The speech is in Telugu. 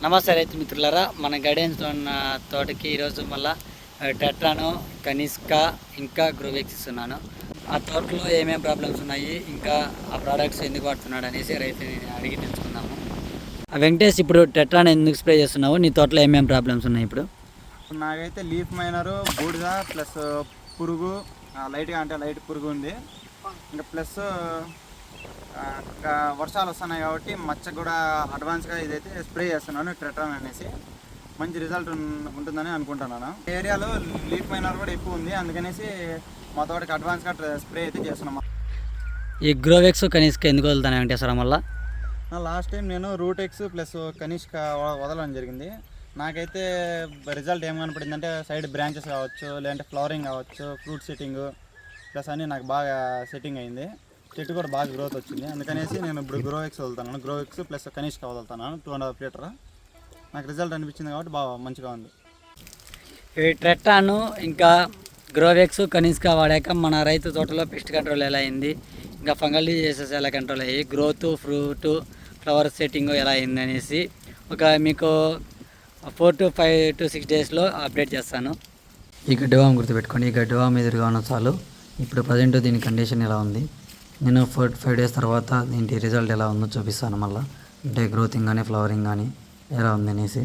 నమస్తే రైతు మిత్రులారా, మన గైడెన్స్లో ఉన్న తోటకి ఈరోజు మళ్ళీ టెట్రాను, కనిష్క ఇంకా గ్రోవెక్స్ ఇస్తున్నాను. ఆ తోటలో ఏమేమి ప్రాబ్లమ్స్ ఉన్నాయి, ఇంకా ఆ ప్రోడక్ట్స్ ఎందుకు వాడుతున్నాడు అనేసి రైతుని అడిగి తెలుసుకుందాము. వెంకటేష్, ఇప్పుడు టెట్రాన్ ఎందుకు స్ప్రే చేస్తున్నావు? నీ తోటలో ఏమేమి ప్రాబ్లమ్స్ ఉన్నాయి ఇప్పుడు? నాకైతే లీఫ్ మైనరు, బూడిద ప్లస్ పురుగు, లైట్ పురుగు ఉంది. ఇంకా ప్లస్ వర్షాలు వస్తున్నాయి కాబట్టి మచ్చ కూడా అడ్వాన్స్గా ఇదైతే స్ప్రే చేస్తున్నాను టెట్రాన్ అనేసి. మంచి రిజల్ట్ ఉంటుందని అనుకుంటున్నాను. ఏరియాలో లీఫ్ మైనర్ కూడా ఎక్కువ ఉంది, అందుకనేసి మా తోటకి అడ్వాన్స్గా స్ప్రే అయితే చేస్తున్నాం. ఈ గ్రోవెక్స్ కనిష్క ఎందుకు వదులుతాను వెంకటేశ్వరం వల్ల? లాస్ట్ టైం నేను రూటెక్స్ ప్లస్ కనిష్క వదలడం జరిగింది. నాకైతే రిజల్ట్ ఏం కనపడిందంటే సైడ్ బ్రాంచెస్ కావచ్చు, లేదంటే ఫ్లవరింగ్ కావచ్చు, ఫ్రూట్ సెట్టింగ్ ప్లస్ అన్నీ నాకు బాగా సెట్టింగ్ అయింది. చెట్టు కూడా బాగా గ్రోత్ వచ్చింది. అందుకనేసి నేను ఇప్పుడు గ్రోవెక్స్ వదులుతాను. గ్రోవెక్స్ ప్లస్ కనిష్క వదులుతాను 2.5 లీటర్. నాకు రిజల్ట్ అనిపించింది కాబట్టి బాగా మంచిగా ఉంది. ఈ టెట్రాను ఇంకా గ్రోవెక్స్ కనిష్క వాడాక మన రైతు తోటలో పెస్ట్ కంట్రోల్ ఎలా అయింది, ఇంకా ఫంగల్ డిసీజెస్ ఎలా కంట్రోల్ అయ్యి, గ్రోత్, ఫ్రూట్, ఫ్లవర్ సెట్టింగ్ ఎలా అయింది అనేసి మీకు 4 to 5 to 6 డేస్లో అప్డేట్ చేస్తాను. ఈ గడ్డివాము గుర్తుపెట్టుకోండి. ఈ గడ్డివాము ఎదురుగా ఉన్న చాలు. ఇప్పుడు ప్రజెంట్ దీని కండిషన్ ఎలా ఉంది, నేను 4-5 డేస్ తర్వాత దీంటి రిజల్ట్ ఎలా ఉందో చూపిస్తాను. మళ్ళీ అంటే గ్రోతింగ్ కానీ ఫ్లవరింగ్ కానీ ఎలా ఉంది అనేసి.